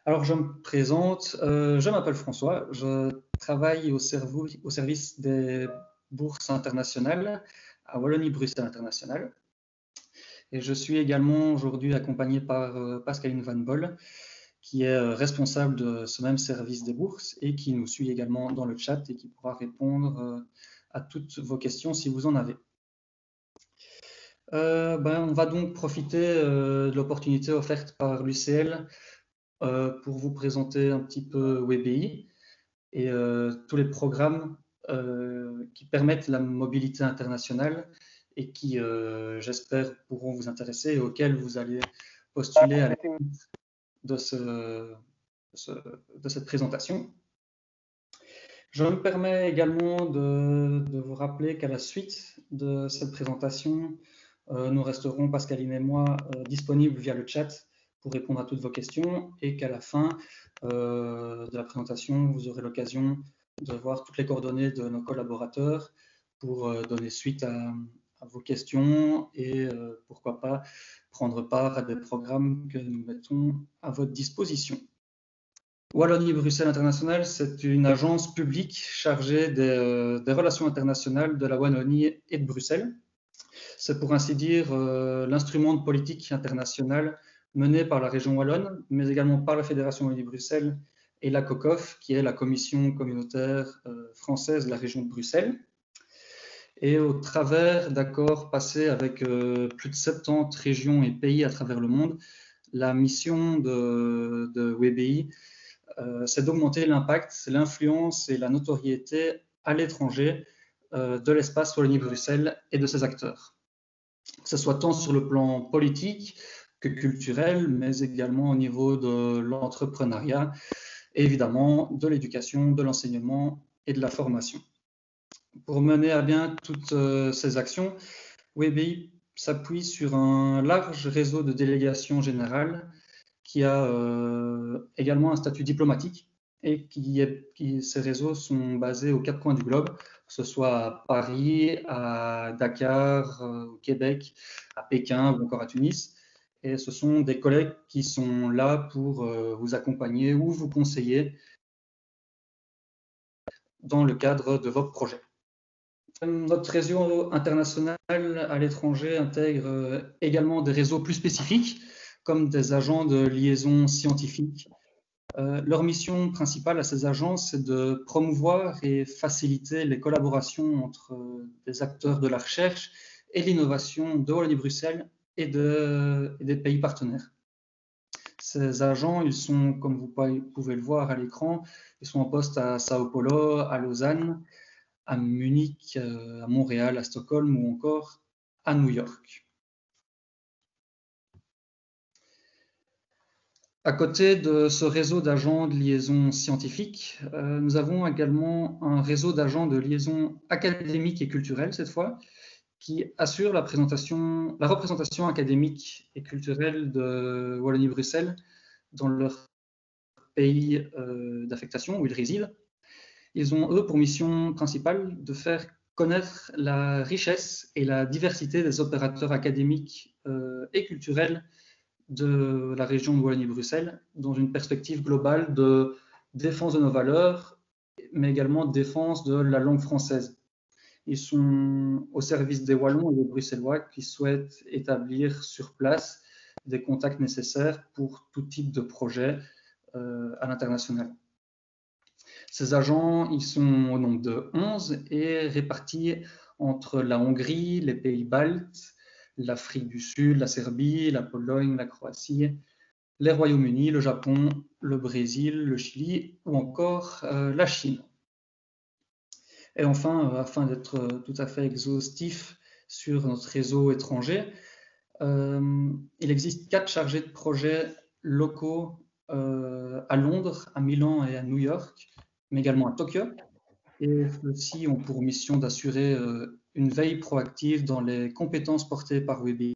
Alors, je me présente, je m'appelle François, je travaille au service des bourses internationales à Wallonie-Bruxelles International. Et je suis également aujourd'hui accompagné par Pascaline Van Bol, qui est responsable de ce même service des bourses et qui nous suit également dans le chat et qui pourra répondre à toutes vos questions si vous en avez. On va donc profiter de l'opportunité offerte par l'UCL pour vous présenter un petit peu WebEI et tous les programmes qui permettent la mobilité internationale et qui, j'espère, pourront vous intéresser et auxquels vous allez postuler à la suite de cette présentation. Je me permets également de vous rappeler qu'à la suite de cette présentation, nous resterons, Pascaline et moi, disponibles via le chat pour répondre à toutes vos questions et qu'à la fin de la présentation, vous aurez l'occasion de voir toutes les coordonnées de nos collaborateurs pour donner suite à vos questions et pourquoi pas prendre part à des programmes que nous mettons à votre disposition. Wallonie-Bruxelles International, c'est une agence publique chargée des relations internationales de la Wallonie et de Bruxelles. C'est pour ainsi dire l'instrument de politique internationale mené par la région wallonne, mais également par la Fédération Wallonie-Bruxelles et la COCOF, qui est la commission communautaire française de la région de Bruxelles. Et au travers d'accords passés avec plus de 70 régions et pays à travers le monde, la mission de WebEI, c'est d'augmenter l'impact, l'influence et la notoriété à l'étranger de l'espace Wallonie-Bruxelles et de ses acteurs. Que ce soit tant sur le plan politique que culturel, mais également au niveau de l'entrepreneuriat et évidemment de l'éducation, de l'enseignement et de la formation. Pour mener à bien toutes ces actions, WebEI s'appuie sur un large réseau de délégations générales qui a également un statut diplomatique et ces réseaux sont basés aux quatre coins du globe, que ce soit à Paris, à Dakar, au Québec, à Pékin ou encore à Tunis. Et ce sont des collègues qui sont là pour vous accompagner ou vous conseiller dans le cadre de vos projets. Notre réseau international à l'étranger intègre également des réseaux plus spécifiques, comme des agents de liaison scientifique. Leur mission principale à ces agences, c'est de promouvoir et faciliter les collaborations entre des acteurs de la recherche et l'innovation de Wallonie-Bruxelles et des pays partenaires. Ces agents, ils sont, comme vous pouvez le voir à l'écran, ils sont en poste à Sao Paulo, à Lausanne, à Munich, à Montréal, à Stockholm ou encore à New York. À côté de ce réseau d'agents de liaison scientifique, nous avons également un réseau d'agents de liaison académique et culturelle, cette fois, qui assure la représentation académique et culturelle de Wallonie-Bruxelles dans leur pays d'affectation où ils résident. Ils ont, eux, pour mission principale de faire connaître la richesse et la diversité des opérateurs académiques et culturels de la région de Wallonie-Bruxelles dans une perspective globale de défense de nos valeurs, mais également de défense de la langue française. Ils sont au service des Wallons et des Bruxellois qui souhaitent établir sur place des contacts nécessaires pour tout type de projet à l'international. Ces agents, ils sont au nombre de 11 et répartis entre la Hongrie, les pays baltes, l'Afrique du Sud, la Serbie, la Pologne, la Croatie, les Royaumes-Unis, le Japon, le Brésil, le Chili ou encore la Chine. Et enfin, afin d'être tout à fait exhaustif sur notre réseau étranger, il existe 4 chargés de projet locaux à Londres, à Milan et à New York, mais également à Tokyo. Et ceux-ci ont pour mission d'assurer une veille proactive dans les compétences portées par WebEI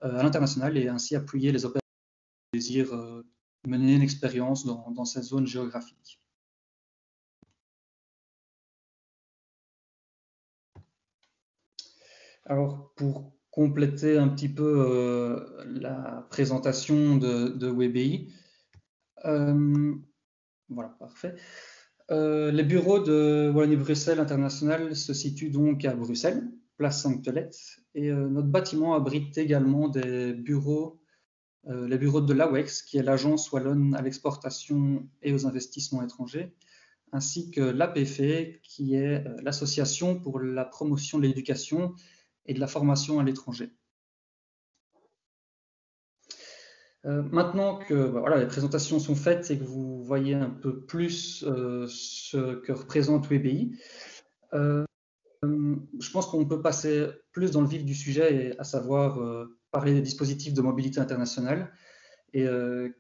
à l'international et ainsi appuyer les opérateurs qui désirent mener une expérience dans cette zone géographique. Alors, pour compléter un petit peu la présentation de WebEI, Voilà, parfait. Les bureaux de Wallonie-Bruxelles International se situent donc à Bruxelles, place Sainte-Tolette, et notre bâtiment abrite également des bureaux, les bureaux de l'AWEX, qui est l'Agence wallonne à l'exportation et aux investissements étrangers, ainsi que l'APFE, qui est l'Association pour la promotion de l'éducation et de la formation à l'étranger. Maintenant que voilà, les présentations sont faites et que vous voyez un peu plus ce que représente WebEI, je pense qu'on peut passer plus dans le vif du sujet, à savoir parler des dispositifs de mobilité internationale et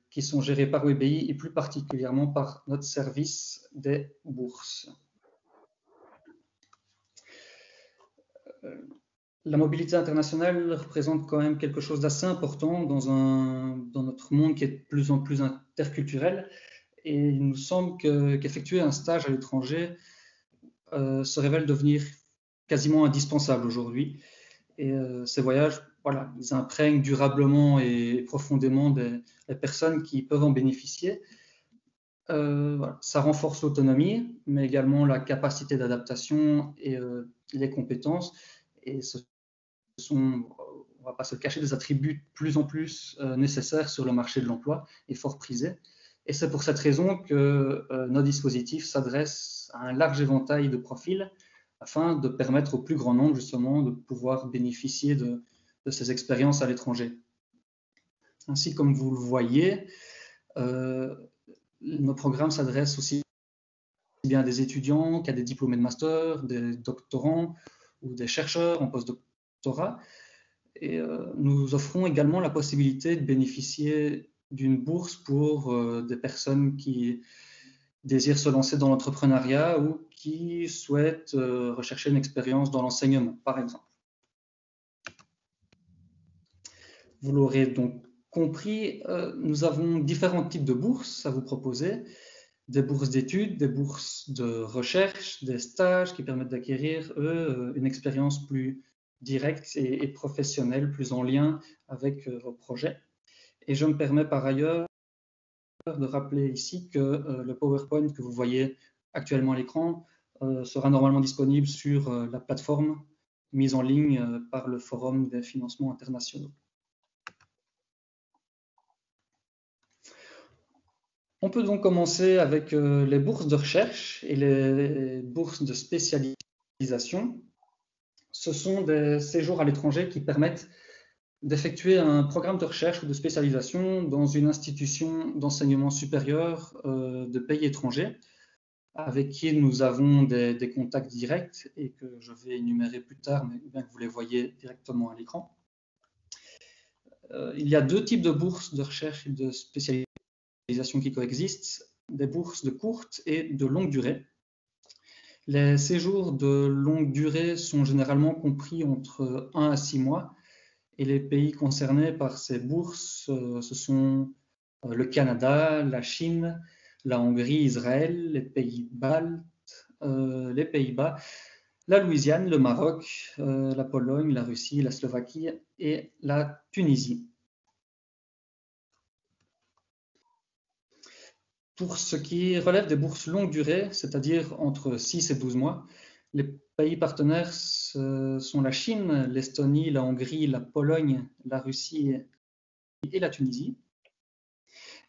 qui sont gérés par WebEI et plus particulièrement par notre service des bourses. La mobilité internationale représente quand même quelque chose d'assez important dans notre monde qui est de plus en plus interculturel. Et il nous semble qu'effectuer un stage à l'étranger se révèle devenir quasiment indispensable aujourd'hui. Et ces voyages, voilà, ils imprègnent durablement et profondément les personnes qui peuvent en bénéficier. Voilà, ça renforce l'autonomie, mais également la capacité d'adaptation et les compétences. Et ce sont, on ne va pas se cacher, des attributs de plus en plus nécessaires sur le marché de l'emploi et fort prisés. Et c'est pour cette raison que nos dispositifs s'adressent à un large éventail de profils afin de permettre au plus grand nombre justement de pouvoir bénéficier de ces expériences à l'étranger. Ainsi, comme vous le voyez, nos programmes s'adressent aussi bien à des étudiants qu'à des diplômés de master, des doctorants ou des chercheurs en postdoctorat. Et nous offrons également la possibilité de bénéficier d'une bourse pour des personnes qui désirent se lancer dans l'entrepreneuriat ou qui souhaitent rechercher une expérience dans l'enseignement, par exemple. Vous l'aurez donc compris, nous avons différents types de bourses à vous proposer. Des bourses d'études, des bourses de recherche, des stages qui permettent d'acquérir, eux, une expérience plus directe et professionnelle, plus en lien avec vos projets. Et je me permets par ailleurs de rappeler ici que le PowerPoint que vous voyez actuellement à l'écran sera normalement disponible sur la plateforme mise en ligne par le Forum des financements internationaux. On peut donc commencer avec les bourses de recherche et les bourses de spécialisation. Ce sont des séjours à l'étranger qui permettent d'effectuer un programme de recherche ou de spécialisation dans une institution d'enseignement supérieur de pays étrangers, avec qui nous avons des contacts directs et que je vais énumérer plus tard, mais bien que vous les voyez directement à l'écran. Il y a deux types de bourses de recherche et de spécialisation qui coexistent, des bourses de courte et de longue durée. Les séjours de longue durée sont généralement compris entre 1 à 6 mois et les pays concernés par ces bourses, ce sont le Canada, la Chine, la Hongrie, Israël, les pays baltes, les Pays-Bas, la Louisiane, le Maroc, la Pologne, la Russie, la Slovaquie et la Tunisie. Pour ce qui relève des bourses longue durée, c'est-à-dire entre 6 et 12 mois, les pays partenaires sont la Chine, l'Estonie, la Hongrie, la Pologne, la Russie et la Tunisie.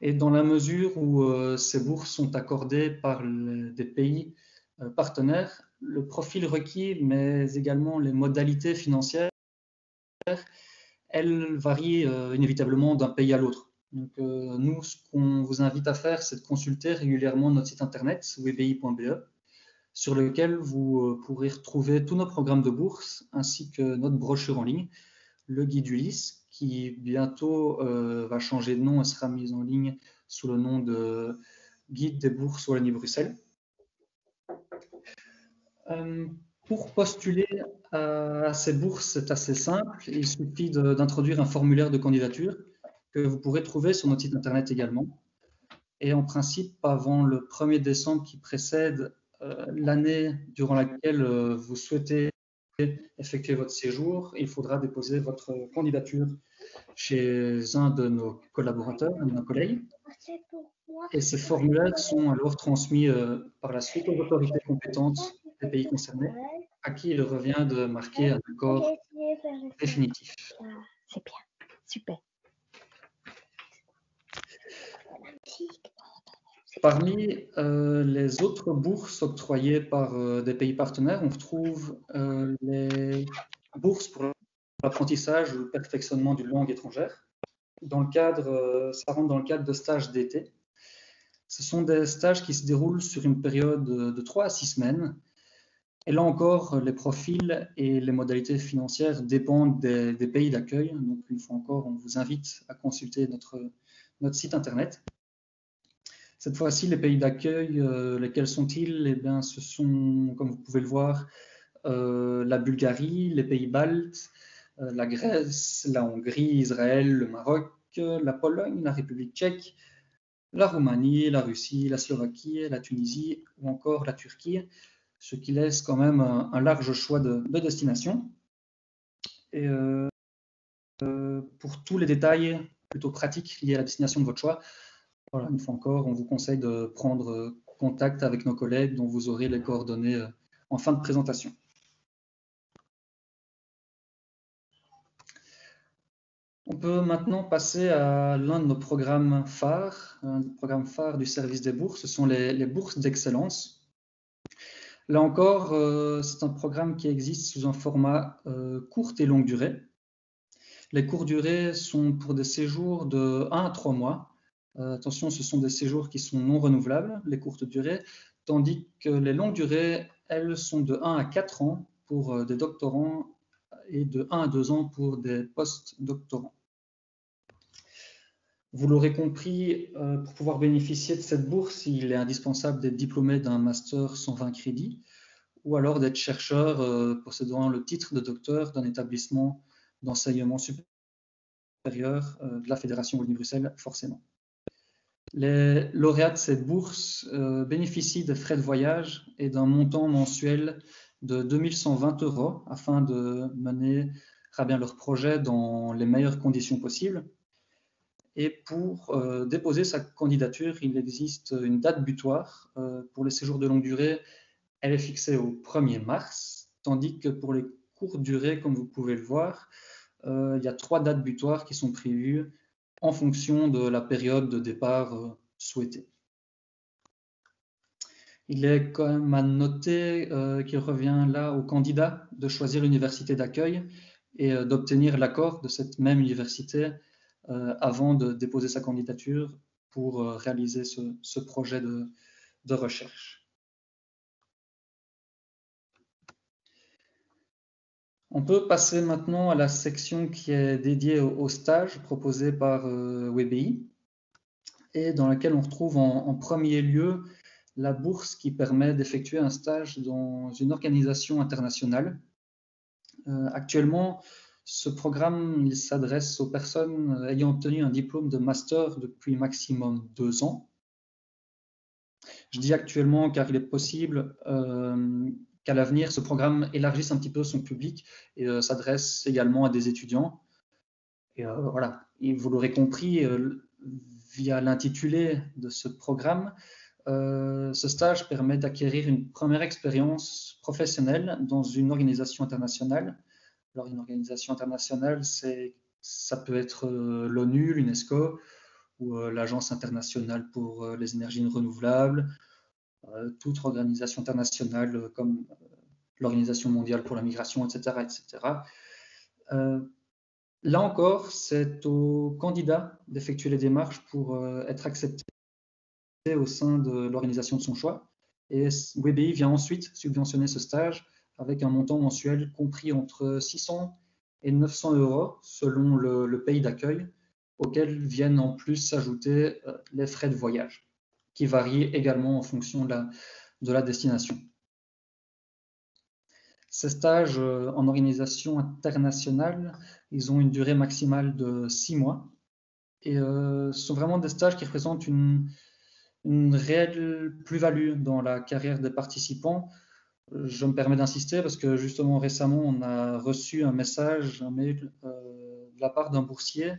Et dans la mesure où ces bourses sont accordées par des pays partenaires, le profil requis, mais également les modalités financières, elles varient inévitablement d'un pays à l'autre. Donc, nous, ce qu'on vous invite à faire, c'est de consulter régulièrement notre site internet, webei.be, sur lequel vous pourrez retrouver tous nos programmes de bourse, ainsi que notre brochure en ligne, le guide Ulysse, qui bientôt va changer de nom et sera mis en ligne sous le nom de Guide des bourses Wallonie-Bruxelles. Pour postuler à ces bourses, c'est assez simple. Il suffit d'introduire un formulaire de candidature que vous pourrez trouver sur notre site internet également. Et en principe, avant le 1er décembre qui précède l'année durant laquelle vous souhaitez effectuer votre séjour, il faudra déposer votre candidature chez un de nos collaborateurs, un de nos collègues. Et ces formulaires sont alors transmis par la suite aux autorités compétentes des pays concernés, à qui il revient de marquer un accord définitif. C'est bien, super. Parmi les autres bourses octroyées par des pays partenaires, on retrouve les bourses pour l'apprentissage ou le perfectionnement d'une langue étrangère. Ça rentre dans le cadre de stages d'été. Ce sont des stages qui se déroulent sur une période de 3 à 6 semaines. Et là encore, les profils et les modalités financières dépendent des pays d'accueil. Donc, une fois encore, on vous invite à consulter notre site internet. Cette fois-ci, les pays d'accueil, lesquels sont-ils? Eh bien, ce sont, comme vous pouvez le voir, la Bulgarie, les pays baltes, la Grèce, la Hongrie, Israël, le Maroc, la Pologne, la République tchèque, la Roumanie, la Russie, la Slovaquie, la Tunisie ou encore la Turquie, ce qui laisse quand même un large choix de destinations. Et pour tous les détails plutôt pratiques liés à la destination de votre choix, voilà, une fois encore, on vous conseille de prendre contact avec nos collègues dont vous aurez les coordonnées en fin de présentation. On peut maintenant passer à l'un de nos programmes phares, un programme phare du service des bourses, ce sont les bourses d'excellence. Là encore, c'est un programme qui existe sous un format courte et longue durée. Les courtes durées sont pour des séjours de 1 à 3 mois. Attention, ce sont des séjours qui sont non renouvelables, les courtes durées, tandis que les longues durées, elles sont de 1 à 4 ans pour des doctorants et de 1 à 2 ans pour des post-doctorants. Vous l'aurez compris, pour pouvoir bénéficier de cette bourse, il est indispensable d'être diplômé d'un master 120 crédits ou alors d'être chercheur possédant le titre de docteur d'un établissement d'enseignement supérieur de la Fédération Wallonie-Bruxelles, forcément. Les lauréats de cette bourse bénéficient de frais de voyage et d'un montant mensuel de 2120 € afin de mener à bien leur projet dans les meilleures conditions possibles. Et pour déposer sa candidature, il existe une date butoir. Pour les séjours de longue durée, elle est fixée au 1er mars, tandis que pour les courtes durées, comme vous pouvez le voir, il y a 3 dates butoirs qui sont prévues en fonction de la période de départ souhaitée. Il est quand même à noter qu'il revient là au candidat de choisir l'université d'accueil et d'obtenir l'accord de cette même université avant de déposer sa candidature pour réaliser ce projet de recherche. On peut passer maintenant à la section qui est dédiée aux stages proposés par WBI et dans laquelle on retrouve en premier lieu la bourse qui permet d'effectuer un stage dans une organisation internationale. Actuellement, ce programme il s'adresse aux personnes ayant obtenu un diplôme de master depuis maximum 2 ans. Je dis actuellement car il est possible qu'à l'avenir, ce programme élargisse un petit peu son public et s'adresse également à des étudiants. Et voilà, et vous l'aurez compris, via l'intitulé de ce programme, ce stage permet d'acquérir une première expérience professionnelle dans une organisation internationale. Alors, une organisation internationale, ça peut être l'ONU, l'UNESCO ou l'Agence internationale pour les énergies renouvelables, toute organisation internationale comme l'Organisation mondiale pour la migration, etc. etc. Là encore, c'est au candidat d'effectuer les démarches pour être accepté au sein de l'organisation de son choix. Et WBI vient ensuite subventionner ce stage avec un montant mensuel compris entre 600 et 900 € selon le pays d'accueil, auquel viennent en plus s'ajouter les frais de voyage, qui varient également en fonction de la destination. Ces stages en organisation internationale, ils ont une durée maximale de 6 mois et sont vraiment des stages qui représentent une réelle plus-value dans la carrière des participants. Je me permets d'insister parce que justement récemment, on a reçu un message, un mail de la part d'un boursier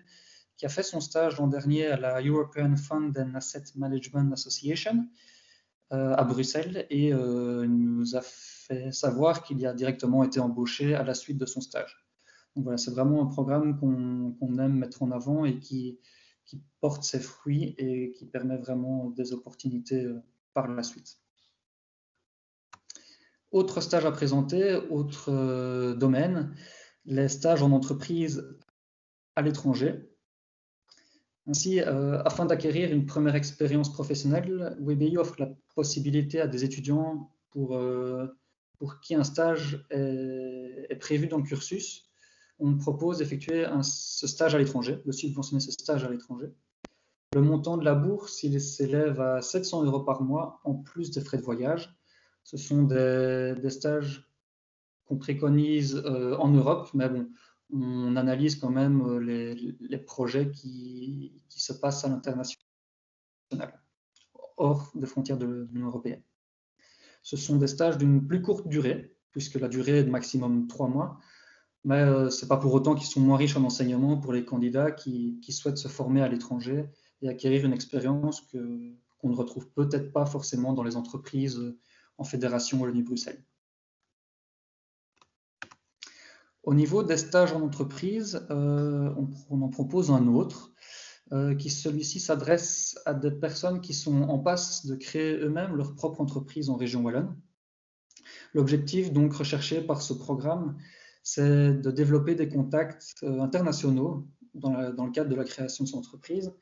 qui a fait son stage l'an dernier à la European Fund and Asset Management Association à Bruxelles et nous a fait savoir qu'il a directement été embauché à la suite de son stage. Donc voilà, c'est vraiment un programme qu'on aime mettre en avant et qui porte ses fruits et qui permet vraiment des opportunités par la suite. Autre stage à présenter, autre domaine, les stages en entreprise à l'étranger. Ainsi, afin d'acquérir une première expérience professionnelle, WebEI offre la possibilité à des étudiants pour qui un stage est prévu dans le cursus. On propose d'effectuer ce stage à l'étranger, de subventionner ce stage à l'étranger. Le montant de la bourse, il s'élève à 700 € par mois, en plus des frais de voyage. Ce sont des stages qu'on préconise en Europe, mais bon, on analyse quand même les projets qui se passent à l'international, hors des frontières de l'Union européenne. Ce sont des stages d'une plus courte durée, puisque la durée est de maximum 3 mois, mais ce n'est pas pour autant qu'ils sont moins riches en enseignement pour les candidats qui souhaitent se former à l'étranger et acquérir une expérience qu'on ne retrouve peut-être pas forcément dans les entreprises en fédération Wallonie-Bruxelles. Au niveau des stages en entreprise, on en propose un autre, qui celui-ci s'adresse à des personnes qui sont en passe de créer eux-mêmes leur propre entreprise en région wallonne. L'objectif donc recherché par ce programme, c'est de développer des contacts internationaux dans le cadre de la création de son entreprise,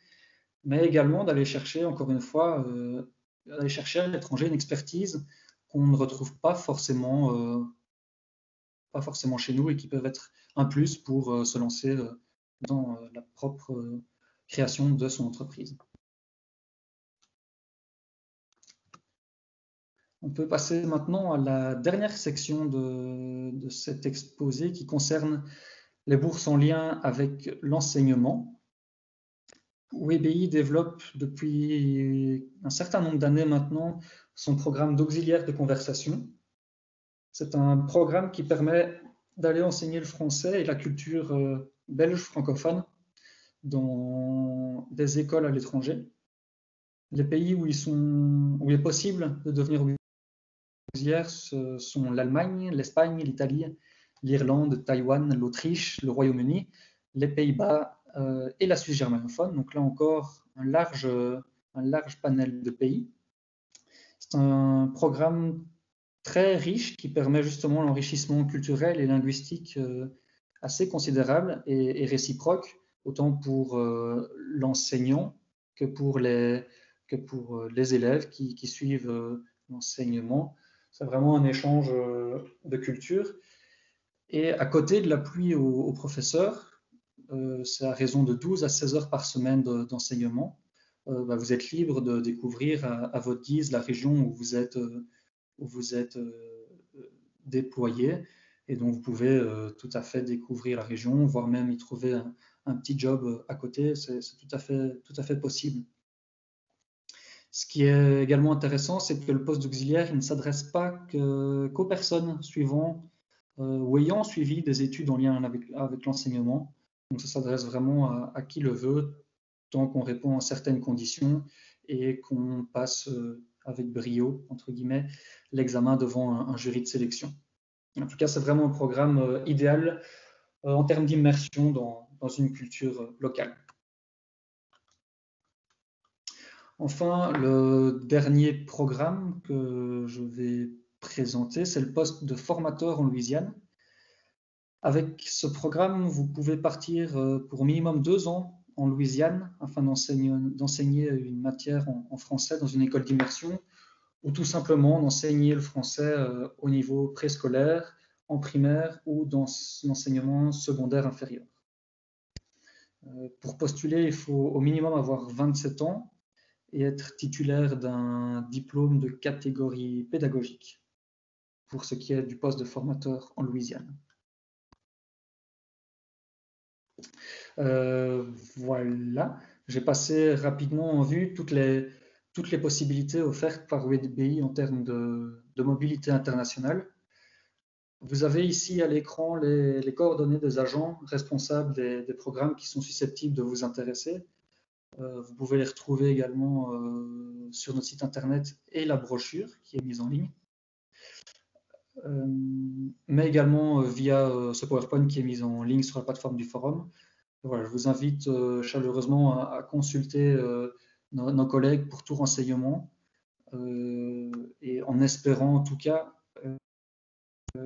mais également d'aller chercher, encore une fois, d'aller chercher à l'étranger une expertise qu'on ne retrouve pas forcément chez nous et qui peuvent être un plus pour se lancer dans la propre création de son entreprise. On peut passer maintenant à la dernière section de cet exposé qui concerne les bourses en lien avec l'enseignement. WebEI développe depuis un certain nombre d'années maintenant son programme d'auxiliaire de conversation. C'est un programme qui permet d'aller enseigner le français et la culture belge francophone dans des écoles à l'étranger. Les pays où il est possible de devenir auxiliaire sont l'Allemagne, l'Espagne, l'Italie, l'Irlande, Taïwan, l'Autriche, le Royaume-Uni, les Pays-Bas et la Suisse germanophone. Donc là encore, un large panel de pays. C'est un programme très riche qui permet justement l'enrichissement culturel et linguistique assez considérable et réciproque, autant pour l'enseignant que pour les élèves qui suivent l'enseignement. C'est vraiment un échange de culture. Et à côté de l'appui aux professeurs, c'est à raison de 12 à 16 heures par semaine d'enseignement. Vous êtes libre de découvrir à votre guise la région où vous êtes déployé. Et donc, vous pouvez tout à fait découvrir la région, voire même y trouver un petit job à côté. C'est tout à fait possible. Ce qui est également intéressant, c'est que le poste d'auxiliaire ne s'adresse pas qu'aux personnes suivant ou ayant suivi des études en lien avec l'enseignement. Donc, ça s'adresse vraiment à qui le veut, tant qu'on répond à certaines conditions et qu'on passe avec brio, entre guillemets, l'examen devant un jury de sélection. En tout cas, c'est vraiment un programme idéal en termes d'immersion dans une culture locale. Enfin, le dernier programme que je vais présenter, c'est le poste de formateur en Louisiane. Avec ce programme, vous pouvez partir pour minimum 2 ans en Louisiane afin d'enseigner une matière en français dans une école d'immersion ou tout simplement d'enseigner le français au niveau préscolaire, en primaire ou dans l'enseignement secondaire inférieur. Pour postuler, il faut au minimum avoir 27 ans et être titulaire d'un diplôme de catégorie pédagogique pour ce qui est du poste de formateur en Louisiane. Voilà, j'ai passé rapidement en vue toutes les possibilités offertes par WebEI en termes de mobilité internationale. Vous avez ici à l'écran les coordonnées des agents responsables des programmes qui sont susceptibles de vous intéresser. Vous pouvez les retrouver également sur notre site internet et la brochure qui est mise en ligne. Mais également via ce PowerPoint qui est mis en ligne sur la plateforme du forum. Voilà, je vous invite chaleureusement à consulter nos collègues pour tout renseignement et en espérant en tout cas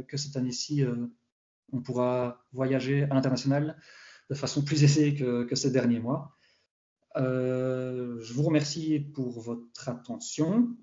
que cette année-ci, on pourra voyager à l'international de façon plus aisée que ces derniers mois. Je vous remercie pour votre attention